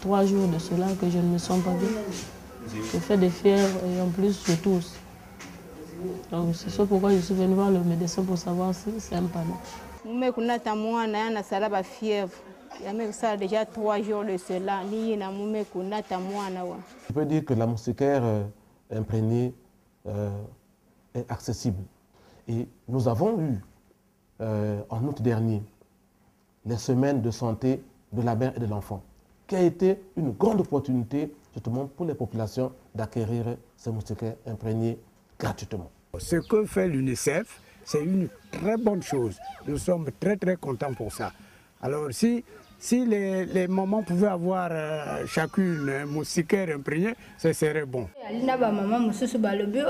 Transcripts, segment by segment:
3 jours de cela que je ne me sens pas bien. Je fais des fièvres et en plus je tousse. Donc c'est ça pourquoi je suis venue voir le médecin pour savoir si c'est un panneau. Ça a déjà 3 jours de cela. On peut dire que la moustiquaire imprégnée est accessible. Et nous avons eu, en août dernier, les semaines de santé de la mère et de l'enfant, qui a été une grande opportunité justement pour les populations d'acquérir ces moustiquaires imprégnés gratuitement. Ce que fait l'UNICEF, c'est une très bonne chose. Nous sommes très contents pour ça. Alors si les mamans pouvaient avoir chacune un moustiquaire imprégné, ce serait bon.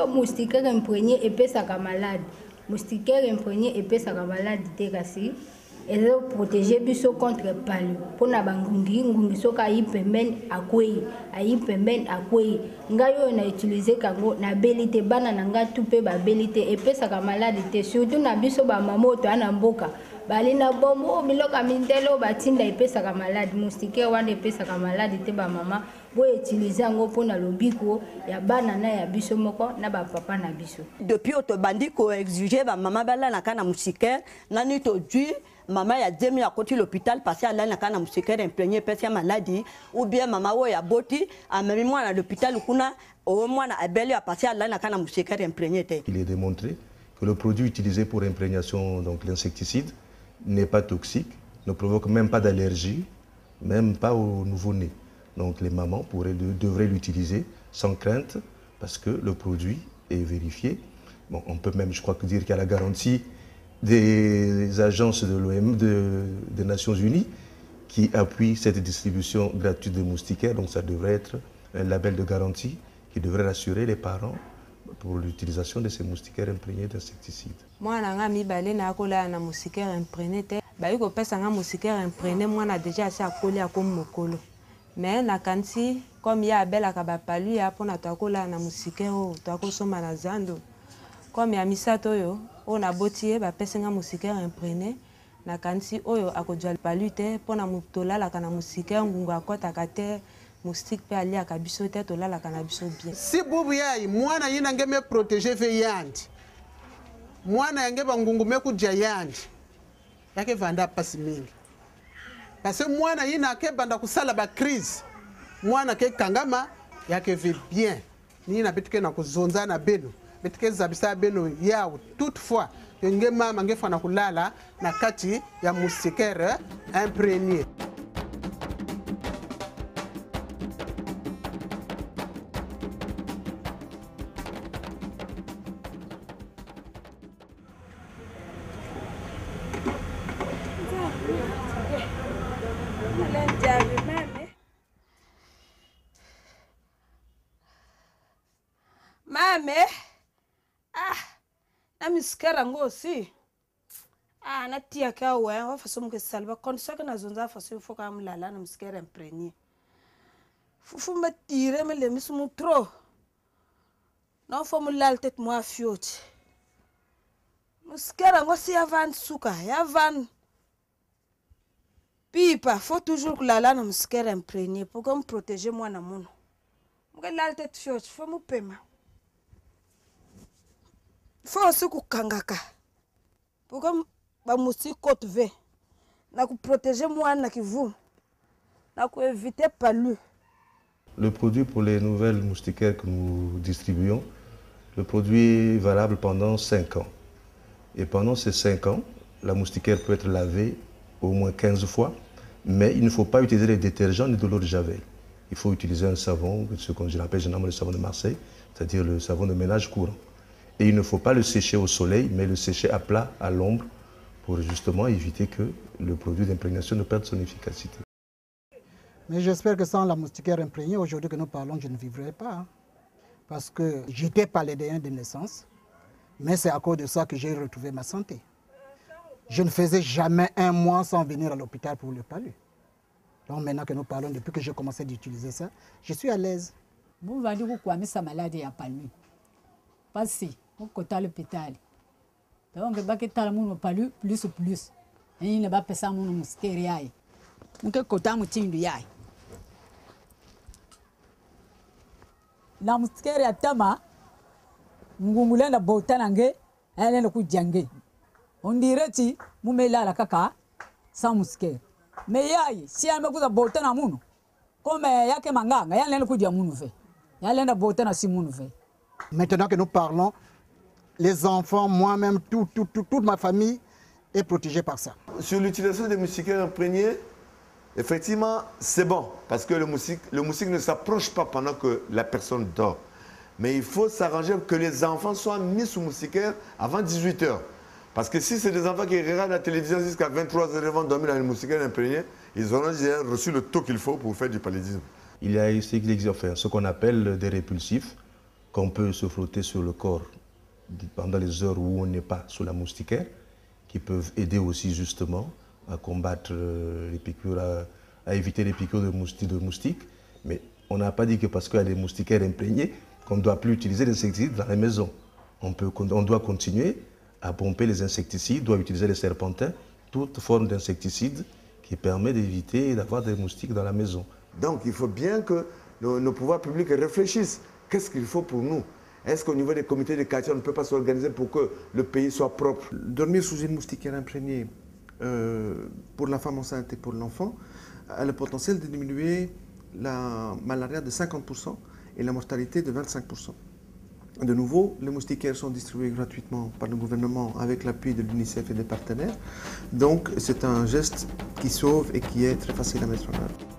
Moustiquaire imprégné et puis ça malade. Moustiquaire imprégné et puis ça malade. Et protéger biso contre palu. Pour na bangungi ngungi soka ipemben akwei, aipemben akwei. Ngayo na utiliser kango na belité bana nanga tupe ba belité et puis ça malade. Surtout na biso ba mamoto ana mboka. Balina bombo biloka mindelo batinda epesaka malade moustiquaire wana epesaka malade te ba mama bo utiliser ngo pona lobiko ya bana na ya biso moko na ba papa na biso. Depuis otobandi ko exiger ba mama bala na kana moustiquaire nani to dui mama ya demi à côté l'hôpital passer à la kana moustiquaire imprégné pesa maladie ou bien mama wo ya boti a même moi à l'hôpital kuna au moins à belle à passer à la kana moustiquaire imprégné te. Il est démontré que le produit utilisé pour imprégnation donc l'insecticide n'est pas toxique, ne provoque même pas d'allergie, même pas au nouveau-né. Donc les mamans devraient l'utiliser sans crainte parce que le produit est vérifié. Bon, on peut même, je crois, dire qu'il y a la garantie des agences de l'OMS, des Nations Unies, qui appuient cette distribution gratuite de moustiquaires. Donc ça devrait être un label de garantie qui devrait rassurer les parents pour l'utilisation de ces moustiquaires imprégnés d'insecticides. Moi, je suis moustiquaire imprégné. Je suis moustiquaire imprégné. Moi, j'ai déjà assez collé à comme mokolo. Mais comme il y a belle akabapalu, il y a pour na moustiquaire, tu soma na zando. Comme il y a misato yo, on a botié, ba pesenga moustiquaire imprégné. Na kansi oyo akodjal palute pour na mutola la kana moustiquaire ngunga kota kate. Moustique peut aller à Kabiso tête là la cannabis bien. Si boubouyaï, moi na yina ngeme protéger veillante. Moi na ngeme bangungume ku giant. Yake vanda pasi mingi. Parce que moi na yina ke banda kusala ba crise. Moi na ke kangama yake ve bien. Ni na bitike na kuzonza na beno. Bitike zabisa beno yao toutefois ngema mangefa na kulala na kati ya moustiquaire imprégné. Mame, na miskera ngosi. Na tia ka we, wa faso mo ke salba kon so ke na zonza faso fo ka mlala na miskera imprégné. Fufu me tire me le mismu tro. Non fo mo lal tet mo afiot. Miskera ngosi ya van suka, ya van pipa, faut toujours lala na miskera imprégné pour comme protéger moi na mono. Mo ke lal tet fiot, fo mo pema. Faut aussi kukangaka pour que ba moustique côte ve na ku protéger moi na kivu na ku éviter palu. Le produit pour les nouvelles moustiquaires que nous distribuons, le produit est valable pendant 5 ans. Et pendant ces 5 ans, la moustiquaire peut être lavée au moins 15 fois, mais il ne faut pas utiliser les détergents ni de l'eau de javel. Il faut utiliser un savon, ce qu'on appelle généralement le savon de Marseille, c'est-à-dire le savon de ménage courant. Et il ne faut pas le sécher au soleil, mais le sécher à plat, à l'ombre, pour justement éviter que le produit d'imprégnation ne perde son efficacité. Mais j'espère que sans la moustiquaire imprégnée, aujourd'hui que nous parlons, je ne vivrai pas. Parce que j'étais palédéen de naissance, mais c'est à cause de ça que j'ai retrouvé ma santé. Je ne faisais jamais 1 mois sans venir à l'hôpital pour le palu. Donc maintenant que nous parlons, depuis que j'ai commencé d'utiliser ça, je suis à l'aise. Vous allez vous quoi, mais sa maladie à palu. Passez. Au côté de l'hôpital. Donc, il va que tout le monde parle plus ou plus. Et il ne va pas passer mon moustiquaire. Donc, côté de l'hôpital. la moustiquaire ya tama ngungulenda botanange elenda ku jange on dirait ti mumela la kaka sans moustiquaire mais yayi si ame kuza botana munu comme yake manganga yalenda ku dia munu fe yalenda botana si munu fe. Maintenant que nous parlons, les enfants, moi-même, toute ma famille est protégée par ça. Sur l'utilisation des moustiquaires imprégnés, effectivement, c'est bon, parce que le moustique ne s'approche pas pendant que la personne dort. Mais il faut s'arranger que les enfants soient mis sous moustiquaire avant 18 h. Parce que si c'est des enfants qui regardent la télévision jusqu'à 23 h, ils vont dormir dans une moustiquaire imprégnée, ils auront déjà reçu le taux qu'il faut pour faire du paludisme. Il y a ce qu'on appelle des répulsifs, qu'on peut se frotter sur le corps pendant les heures où on n'est pas sous la moustiquaire, qui peuvent aider aussi justement à combattre les piqûres, à éviter les piqûres de moustiques. Mais on n'a pas dit que parce qu'il y a des moustiquaires imprégnés, qu'on ne doit plus utiliser d'insecticides dans la maison. On doit continuer à pomper les insecticides, doit utiliser les serpentins, toute forme d'insecticide qui permet d'éviter d'avoir des moustiques dans la maison. Donc il faut bien que nos pouvoirs publics réfléchissent. Qu'est-ce qu'il faut pour nous? Est-ce qu'au niveau des comités de quartier, on ne peut pas s'organiser pour que le pays soit propre? Dormir sous une moustiquaire imprégnée pour la femme enceinte et pour l'enfant a le potentiel de diminuer la malaria de 50% et la mortalité de 25%. De nouveau, les moustiquaires sont distribués gratuitement par le gouvernement avec l'appui de l'UNICEF et des partenaires. Donc c'est un geste qui sauve et qui est très facile à mettre en œuvre.